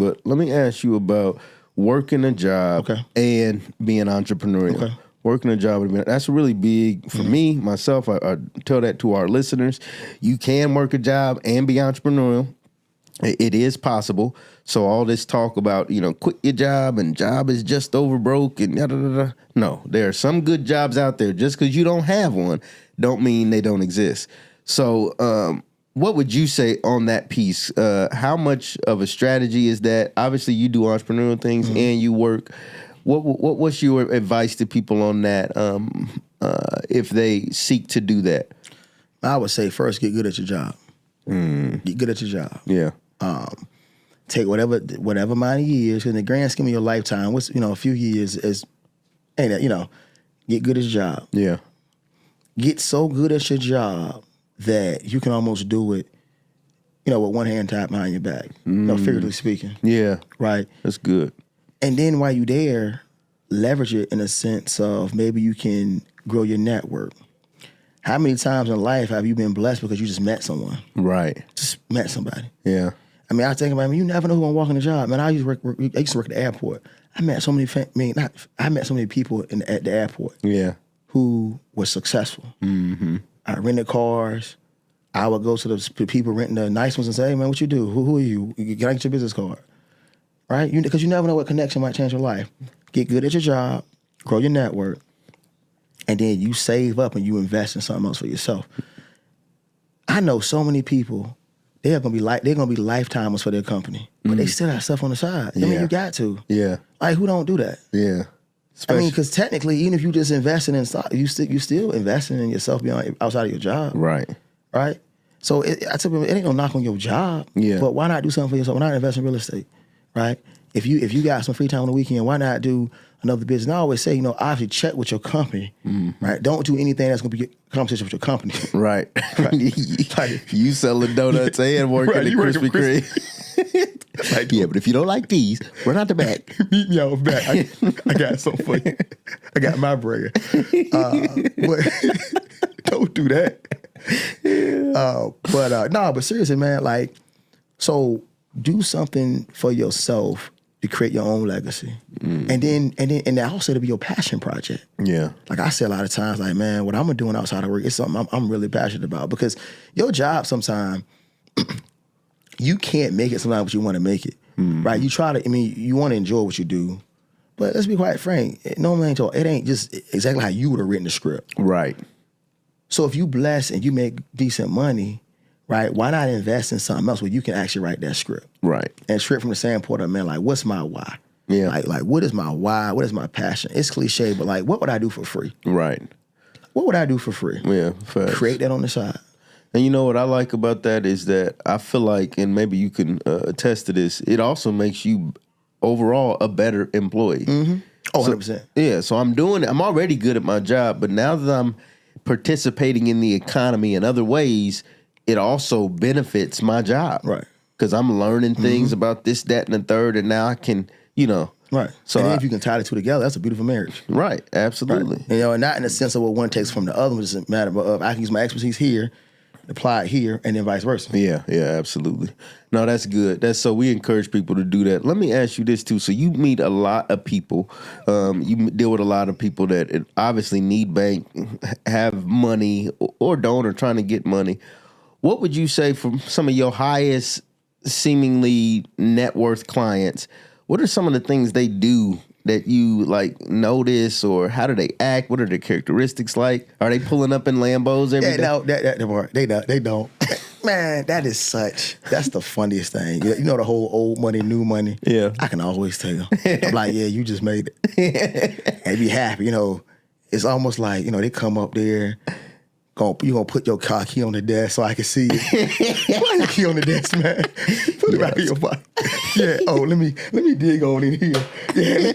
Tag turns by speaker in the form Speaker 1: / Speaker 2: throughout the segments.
Speaker 1: but let me ask you about working a job and being entrepreneurial. Okay. Working a job, that's really big for me, myself. I tell that to our listeners. You can work a job and be entrepreneurial. It is possible. So all this talk about, quit your job and job is just over broke and da-da-da-da. No, there are some good jobs out there. Just because you don't have one don't mean they don't exist. So what would you say on that piece? How much of a strategy is that? Obviously, you do entrepreneurial things and you work. What's your advice to people on that if they seek to do that?
Speaker 2: I would say first, get good at your job. Get good at your job.
Speaker 1: Yeah.
Speaker 2: Take whatever amount of years, in the grand scheme of your lifetime, what's a few years is, ain't that, get good at your job.
Speaker 1: Yeah.
Speaker 2: Get so good at your job that you can almost do it, with one hand tied behind your back. Figuratively speaking.
Speaker 1: Yeah.
Speaker 2: Right?
Speaker 1: That's good.
Speaker 2: And then while you're there, leverage it in a sense of maybe you can grow your network. How many times in life have you been blessed because you just met someone?
Speaker 1: Right.
Speaker 2: Just met somebody.
Speaker 1: Yeah.
Speaker 2: I mean, I think about you never know who's gonna walk in the job. Man, I used to work at the airport. I met so many people at the airport.
Speaker 1: Yeah.
Speaker 2: Who were successful. Mm-hmm. I rented cars. I would go to the people renting the nice ones and say, "Hey man, what you do? Who are you? Can I get your business card?" Right? Because you never know what connection might change your life. Get good at your job, grow your network, and then you save up and you invest in something else for yourself. I know so many people. They're gonna be lifetimers for their company, but they still have stuff on the side. I mean, you got to.
Speaker 1: Yeah.
Speaker 2: Like, who don't do that?
Speaker 1: Yeah.
Speaker 2: Because technically, even if you just investing in stock, you still investing in yourself outside of your job.
Speaker 1: Right.
Speaker 2: Right. So I tell people, it ain't no knock on your job.
Speaker 1: Yeah.
Speaker 2: But why not do something for yourself? Why not invest in real estate? Right. If you got some free time on the weekend, why not do another business? And I always say, obviously check with your company, right? Don't do anything that's going to be a competition with your company.
Speaker 1: Right. You selling donuts and working at Krispy Kreme. But if you don't like these, run out the back.
Speaker 2: Meet me out the back. I got something for you. I got my burger. But don't do that. But seriously, man, so do something for yourself to create your own legacy. And then also to be your passion project.
Speaker 1: Yeah.
Speaker 2: Like I say a lot of times, man, what I'm doing outside of work is something I'm really passionate about, because your job sometimes, you can't make it sometimes, but you want to make it, right? You try to, you want to enjoy what you do, but let's be quite frank, it ain't just exactly how you would have written the script.
Speaker 1: Right.
Speaker 2: So if you bless and you make decent money, right, why not invest in something else where you can actually write that script?
Speaker 1: Right.
Speaker 2: And script from the standpoint of, man, what's my why?
Speaker 1: Yeah.
Speaker 2: Like what is my why? What is my passion? It's cliche, but what would I do for free?
Speaker 1: Right.
Speaker 2: What would I do for free?
Speaker 1: Yeah. Facts.
Speaker 2: Create that on the side.
Speaker 1: And you know what I like about that is that I feel like, and maybe you can attest to this, it also makes you overall a better employee.
Speaker 2: Mm-hmm. Oh,
Speaker 1: so,
Speaker 2: 100%.
Speaker 1: Yeah. So I'm already good at my job, but now that I'm participating in the economy in other ways, it also benefits my job.
Speaker 2: Right.
Speaker 1: Because I'm learning things about this, that, and the third, and now I can,
Speaker 2: Right. So and then if you can tie the two together, that's a beautiful marriage.
Speaker 1: Right. Absolutely.
Speaker 2: Right. And not in the sense of what one takes from the other, which doesn't matter, but I can use my expertise here, apply it here, and then vice versa.
Speaker 1: Yeah, absolutely. No, that's good. So we encourage people to do that. Let me ask you this too. So you meet a lot of people. You deal with a lot of people that obviously need bank, have money, or don't, or trying to get money. What would you say from some of your highest seemingly net worth clients? What are some of the things they do that you notice, or how do they act? What are their characteristics like? Are they pulling up in Lambos every day?
Speaker 2: No, they don't. Man, that's the funniest thing. The whole old money, new money.
Speaker 1: Yeah.
Speaker 2: I can always tell. I'm like, yeah, you just made it. And be happy, It's almost like, they come up there, you gonna put your car key on the desk so I can see it. Why your key on the desk, man? Put it right in your pocket. Yeah. Oh, let me dig on in here. Yeah.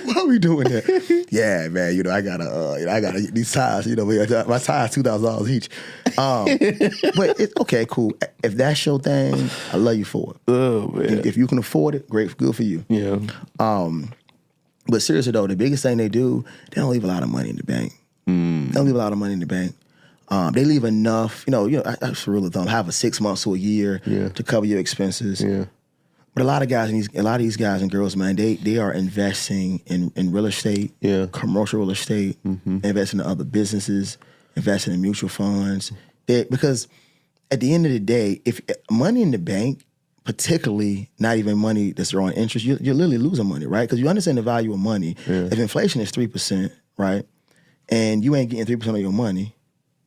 Speaker 2: Why are we doing that? Yeah, man. I gotta these tires. My tires $2,000 each. But it's okay, cool. If that's your thing, I love you for it.
Speaker 1: Oh man.
Speaker 2: If you can afford it, great, good for you.
Speaker 1: Yeah.
Speaker 2: But seriously though, the biggest thing they do, they don't leave a lot of money in the bank. They don't leave a lot of money in the bank. They leave enough, that's a rule of thumb. Have a 6 months to a year to cover your expenses.
Speaker 1: Yeah.
Speaker 2: But a lot of these guys and girls, man, they are investing in real estate, commercial real estate, investing in other businesses, investing in mutual funds. Because at the end of the day, if money in the bank, particularly not even money that's drawing interest, you're literally losing money, right? Because you understand the value of money. Yeah. If inflation is 3%, right, and you ain't getting 3% of your money,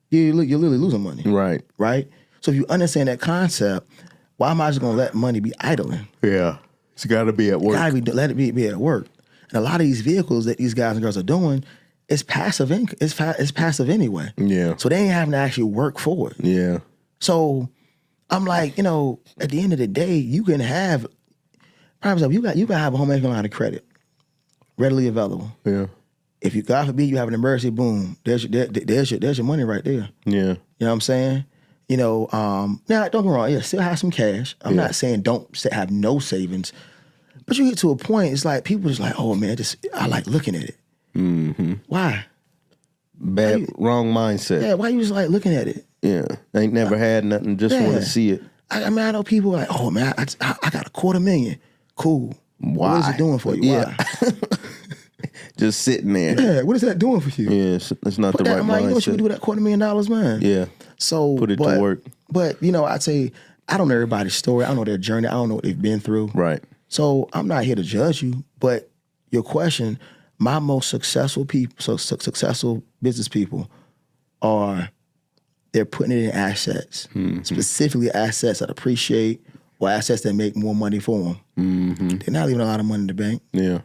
Speaker 2: you're literally losing money.
Speaker 1: Right.
Speaker 2: Right? So if you understand that concept, why am I just going to let money be idling?
Speaker 1: Yeah. It's got to be at work.
Speaker 2: Let it be at work. And a lot of these vehicles that these guys and girls are doing, it's passive anyway. Yeah. So they ain't having to actually work for it.
Speaker 1: Yeah.
Speaker 2: So I'm like, at the end of the day, you can have, for example, you can have a home equity line of credit readily available. Yeah. If you, God forbid, you have an emergency, boom, there's your money right there. Yeah. You know what I'm saying? Now don't get me wrong, still have some cash. I'm not saying don't have no savings, but you get to a point, it's like people just like, oh man, I like looking at it. Mm-hmm. Why?
Speaker 1: Wrong mindset.
Speaker 2: Yeah, why you just like looking at it?
Speaker 1: Yeah, ain't never had nothing, just want to see it.
Speaker 2: I know people like, oh man, I got $250,000. Cool.
Speaker 1: Why?
Speaker 2: What is it doing for you?
Speaker 1: Yeah. Why? Just sitting there.
Speaker 2: Yeah, what is that doing for you?
Speaker 1: Yeah, it's not the right mindset.
Speaker 2: You know what you can do with that $250,000, man?
Speaker 1: Yeah.
Speaker 2: So
Speaker 1: put it to work.
Speaker 2: But I'd say I don't know everybody's story. I don't know their journey. I don't know what they've been through.
Speaker 1: Right.
Speaker 2: So I'm not here to judge you. But your question, my most successful people, successful business people, they're putting it in assets, specifically assets that appreciate or assets that make more money for them. Mm-hmm. They're not leaving a lot of money in the bank. Yeah.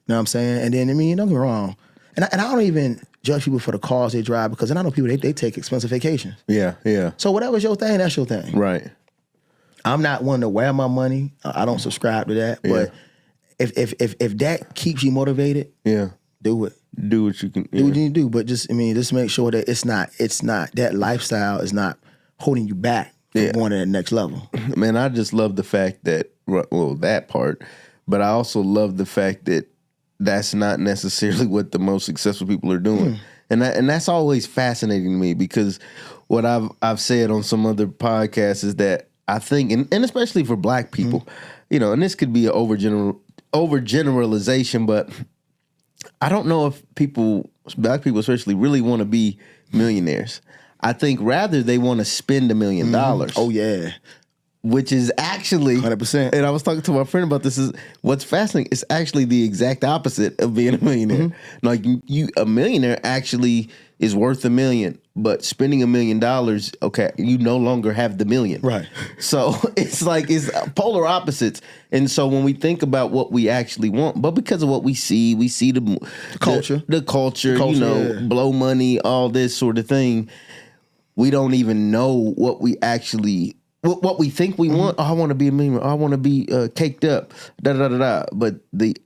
Speaker 2: You know what I'm saying? And then, don't get me wrong. And I don't even judge people for the cars they drive because then I know people, they take expensive vacations. Yeah, yeah. So whatever's your thing, that's your thing.
Speaker 1: Right.
Speaker 2: I'm not one to wear my money. I don't subscribe to that. But if that keeps you motivated, do it.
Speaker 1: Do what you can.
Speaker 2: Do what you can do. But just make sure that it's not that lifestyle is not holding you back from going to that next level.
Speaker 1: Man, I just love the fact that, that part, but I also love the fact that that's not necessarily what the most successful people are doing. And that's always fascinating to me because what I've said on some other podcasts is that I think, and especially for Black people, and this could be an overgeneralization, but I don't know if Black people especially, really want to be millionaires. I think rather they want to spend $1 million.
Speaker 2: Oh, yeah.
Speaker 1: Which is actually
Speaker 2: 100%.
Speaker 1: And I was talking to my friend about this. Is what's fascinating? It's actually the exact opposite of being a millionaire. Like a millionaire actually is worth $1 million, but spending $1 million, okay, you no longer have the million.
Speaker 2: Right.
Speaker 1: So it's polar opposites. And so when we think about what we actually want, but because of what we see the culture, blow money, all this sort of thing. We don't even know what we actually. What we think we want, I want to be a millionaire, I want to be caked up, da-da-da-da-da. But the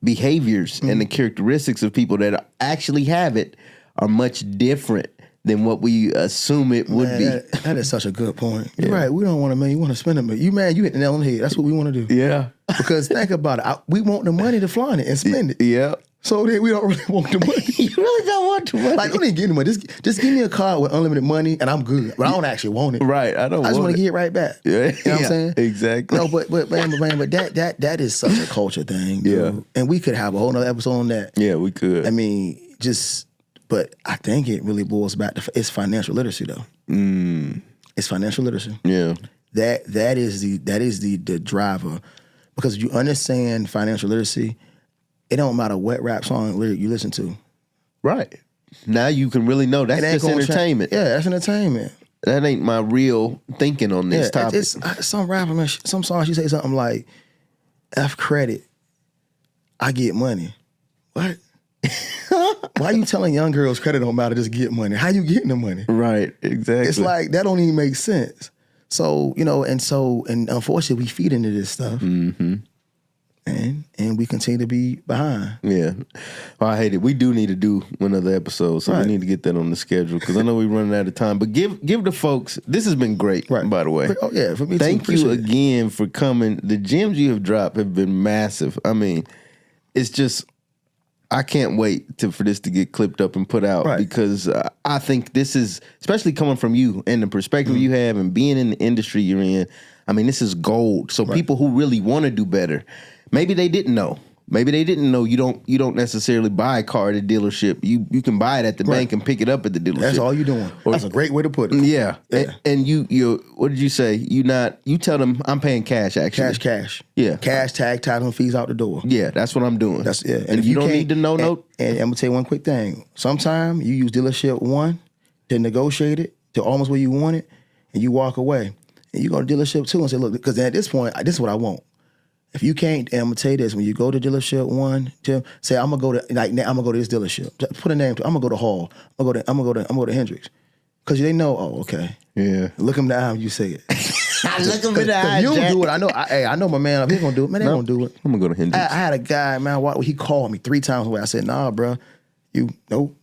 Speaker 1: behaviors and the characteristics of people that actually have it are much different than what we assume it would be.
Speaker 2: That is such a good point. You're right. We don't want $1 million. You want to spend $1 million. You hit the nail on the head. That's what we want to do.
Speaker 1: Yeah.
Speaker 2: Because think about it. We want the money to flaunt it and spend it.
Speaker 1: Yeah.
Speaker 2: So then we don't really want the money.
Speaker 1: You really don't want the money.
Speaker 2: Like, don't even give me money. Just give me a card with unlimited money and I'm good. But I don't actually want it.
Speaker 1: Right. I just
Speaker 2: want to get it right back.
Speaker 1: Yeah.
Speaker 2: You know what I'm saying?
Speaker 1: Exactly.
Speaker 2: No, but that is such a culture thing, dude. Yeah. And we could have a whole nother episode on that.
Speaker 1: Yeah, we could.
Speaker 2: But I think it really boils back to it's financial literacy though. It's financial literacy.
Speaker 1: Yeah.
Speaker 2: That is the driver. Because if you understand financial literacy, it don't matter what rap song lyric you listen to.
Speaker 1: Right. Now you can really know that's just entertainment.
Speaker 2: Yeah, that's entertainment.
Speaker 1: That ain't my real thinking on this topic.
Speaker 2: Some rapper, man, some songs you say something like, F credit, I get money. What? Why are you telling young girls credit don't matter, just get money? How you getting the money?
Speaker 1: Right, exactly.
Speaker 2: It's like, that don't even make sense. So, and unfortunately we feed into this stuff. Mm-hmm. And we continue to be behind.
Speaker 1: Yeah. Well, I hate it. We do need to do another episode, so we need to get that on the schedule because I know we're running out of time. But give the folks, this has been great, by the way.
Speaker 2: Oh, yeah, for me
Speaker 1: Thank you again for coming. The gems you have dropped have been massive. I mean, it's just, I can't wait for this to get clipped up and put out because I think this is, especially coming from you and the perspective you have and being in the industry you're in, I mean, this is gold. So people who really want to do better, maybe they didn't know. Maybe they didn't know you don't necessarily buy a car at a dealership. You can buy it at the bank and pick it up at the dealership.
Speaker 2: That's all you're doing. That's a great way to put it.
Speaker 1: Yeah. And you what did you say? You tell them I'm paying cash actually.
Speaker 2: Cash.
Speaker 1: Yeah.
Speaker 2: Cash, tag, title, and fees out the door.
Speaker 1: Yeah, that's what I'm doing.
Speaker 2: And
Speaker 1: if you don't need to know
Speaker 2: and I'm gonna tell you one quick thing. Sometimes you use dealership 1 to negotiate it to almost where you want it, and you walk away. And you go to dealership 2 and say, look, because at this point, this is what I want. If you can't, and I'm gonna tell you this: when you go to dealership 1, 2, say I'm gonna go to I'm gonna go to this dealership. Put a name to it. I'm gonna go to Hall. I'm gonna go to Hendricks, because they know. Oh, okay.
Speaker 1: Yeah.
Speaker 2: Look him in the eye when you say it.
Speaker 1: Look him in the eye.
Speaker 2: You don't do it. I know my man up here gonna do it. Man, they gonna do it.
Speaker 1: I'm gonna go to Hendricks.
Speaker 2: I had a guy, man. He called me 3 times away. I said, nah, bro, you blew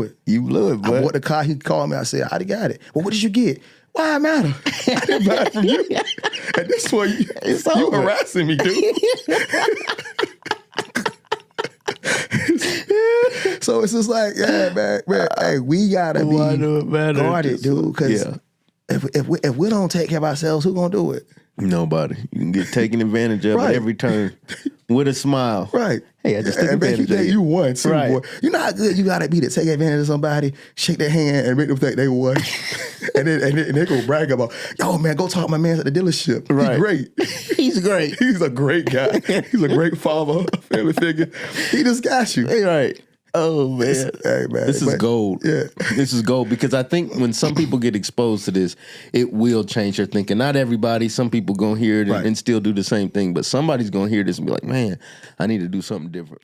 Speaker 2: it.
Speaker 1: You blew it, bro.
Speaker 2: I bought the car. He called me. I said, I got it. Well, what did you get? Why it matter? I didn't buy it from you. At this point, you harassing me, dude. So it's just like, yeah, man, hey, we gotta be guarded, dude. Because if we don't take care of ourselves, who gonna do it?
Speaker 1: Nobody. You can get taken advantage of at every turn with a smile.
Speaker 2: Right.
Speaker 1: Hey, I just took advantage of you.
Speaker 2: You won, too, boy. You know how good you gotta be to take advantage of somebody, shake their hand, and make them think they won. and then they go brag about, yo, man, go talk to my man at the dealership. Right. He's great.
Speaker 1: He's great.
Speaker 2: He's a great guy. He's a great father, a family figure. He just got you.
Speaker 1: Right. Oh, man.
Speaker 2: Hey, man.
Speaker 1: This is gold.
Speaker 2: Yeah.
Speaker 1: This is gold, because I think when some people get exposed to this, it will change their thinking. Not everybody. Some people going to hear it and still do the same thing. But somebody's going to hear this and be like, man, I need to do something different.